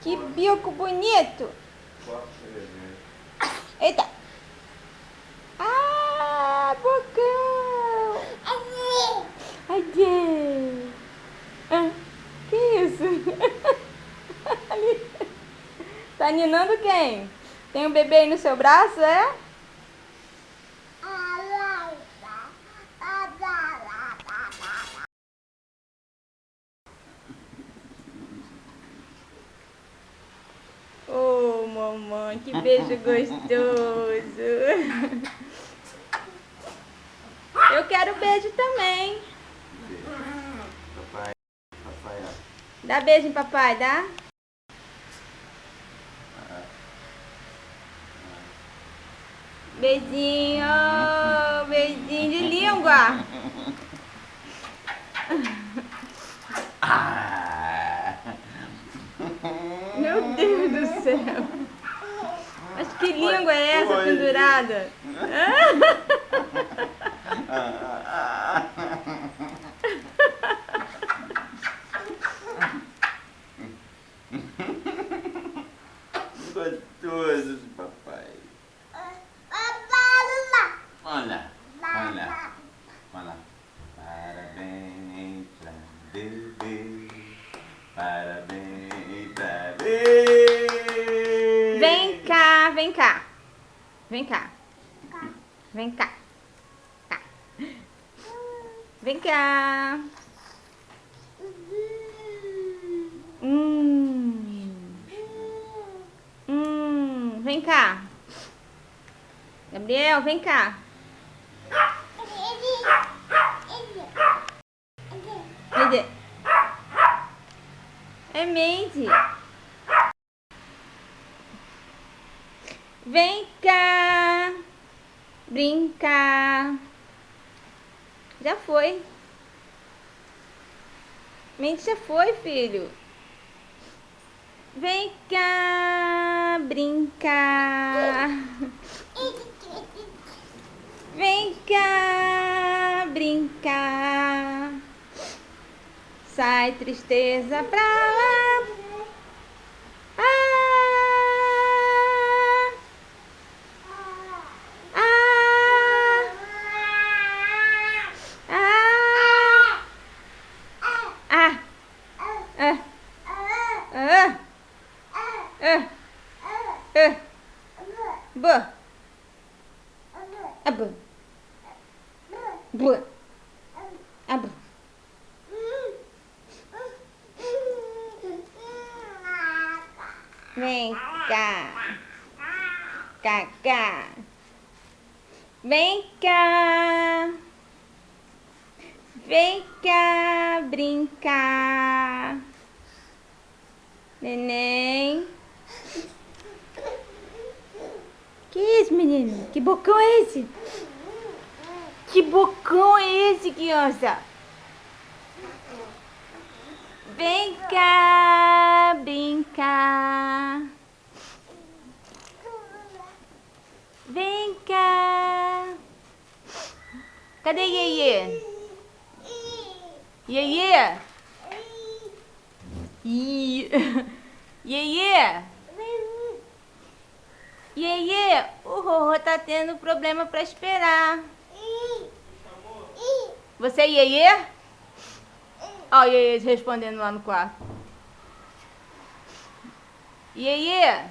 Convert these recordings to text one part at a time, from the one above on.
Que bico bonito. Eita. Ah, bocão. Ai, Deus. Ah, que isso? Ali. Tá ninando quem? Tem um bebê aí no seu braço, é? Oh, mamãe, que beijo gostoso. Eu quero beijo também. Papai, papai, ó. Dá beijo em papai, dá? Beijinho, beijinho de língua. Meu Deus do céu. Mas que língua é essa pendurada? Gostoso esse papai. Olha, olha, olha. Parabéns pra bebê. Parabéns pra bebê. Vem cá, vem cá. Vem cá. Vem cá. Cá. Vem cá. Vem cá. Gabriel, vem cá. Cadê? É Mandy. Vem cá. Brincar. Já foi. Mandy já foi, filho. Vem cá brincar. Vem cá brincar. Sai tristeza pra lá. Ah, ah, ah, ah, ah, ah, ah, bu, abu, bu, abu. Vem cá, cacá. Vem cá, vem cá brincar. Neném. Que isso, menino? Que bocão é esse? Que bocão é esse, criança? Vem cá brincar. Vem cá. Cadê Iê? Iê? Iê? Iê, o Rorô tá tendo problema pra esperar. Você é Iê? Ó, o Iê respondendo lá no quarto. Iê,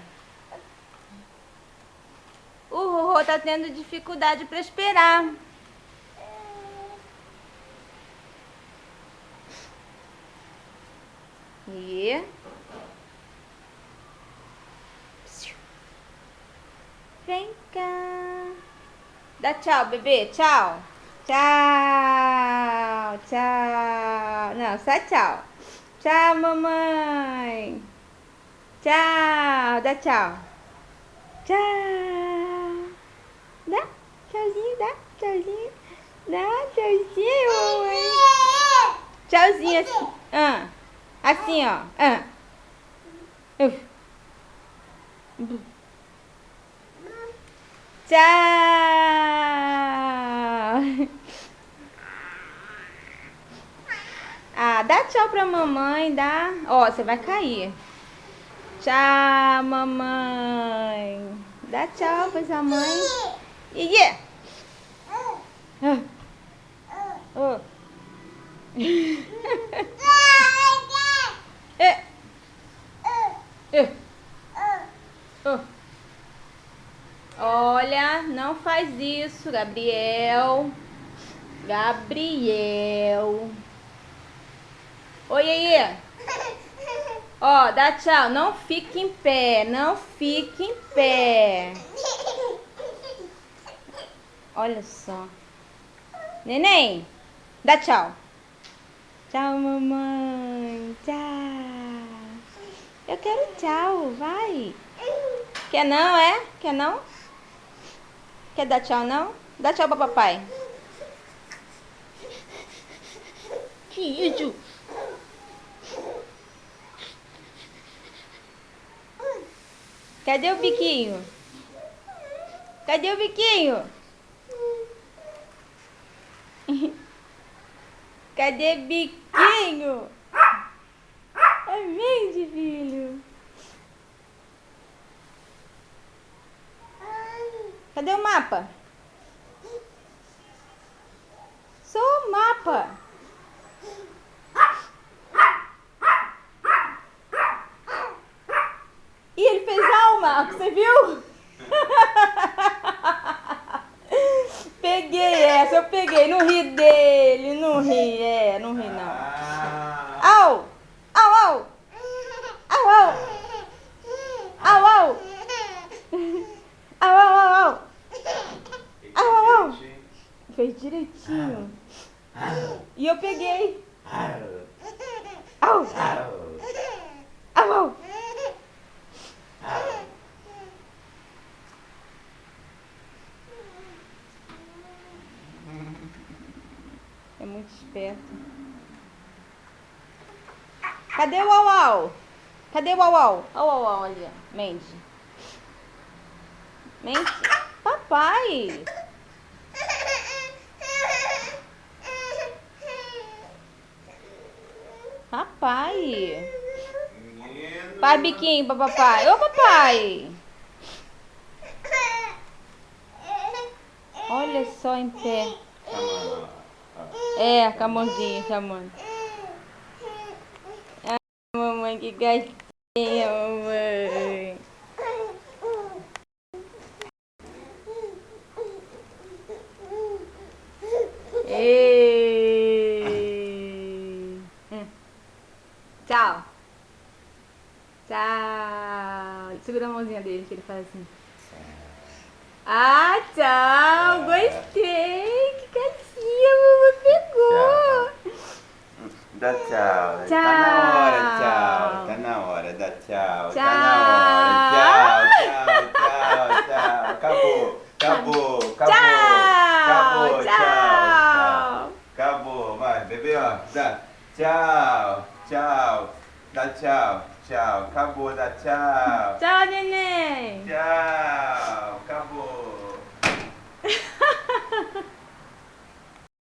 o Rorô tá tendo dificuldade pra esperar. Iê. Vem cá. Dá tchau, bebê. Tchau. Tchau. Tchau. Não, só tchau. Tchau, mamãe. Tchau. Dá tchau. Tchau. Dá. Tchauzinho, dá. Tchauzinho. Dá. Tchauzinho, mamãe. Tchauzinho assim. Assim, ó. Tchau. Ah, dá tchau pra mamãe, dá. Ó, você vai cair. Tchau, mamãe. Dá tchau pra sua mãe. Iê. Oh. Olha, não faz isso, Gabriel. Gabriel. Oi, Iê. Ó, dá tchau. Não fique em pé. Não fique em pé. Olha só. Neném, dá tchau. Tchau, mamãe. Tchau. Eu quero tchau. Vai. Quer não, é? Quer não? Quer dar tchau, não? Dá tchau pra papai. Que isso? Cadê o biquinho? Cadê o biquinho? Cadê biquinho? É Mandy, filho. Cadê o mapa? Só o mapa. E ele fez alma, você viu? Peguei essa, eu peguei. Não ri dele, não ri, não ri não. Au! Au, au! Au, au! Au, au! Au, au, au, au! Au, au, au! Fez direitinho. E eu peguei. Au! Au, au! É muito esperto. Cadê o au, au? Cadê o au, au? Olha o au, au ali, ó. Mandy. Mandy. Papai. Papai. Pai, biquinho pra papai. Ô, papai. Olha só em pé. É, com a mãozinha chamando. Ai, mamãe, que gatinha, mamãe. Ei. Tchau. Tchau. Segura a mãozinha dele que ele faz assim. Ah, tchau. Gostei. Que gatinha, mamãe pegou. Dá tchau. Tchau. Tá na hora, tchau. Tá na hora, dá tchau. Tchau. Tá na hora. Tchau, tchau, tchau, tchau. Acabou. Acabou. Acabou. Tchau. Acabou. Tchau. Tchau. Acabou. Vai, bebê, ó. Dá. Tchau. Tchau. Dá tchau. Tchau. Acabou, dá tchau. Tchau, neném. Tchau. Acabou.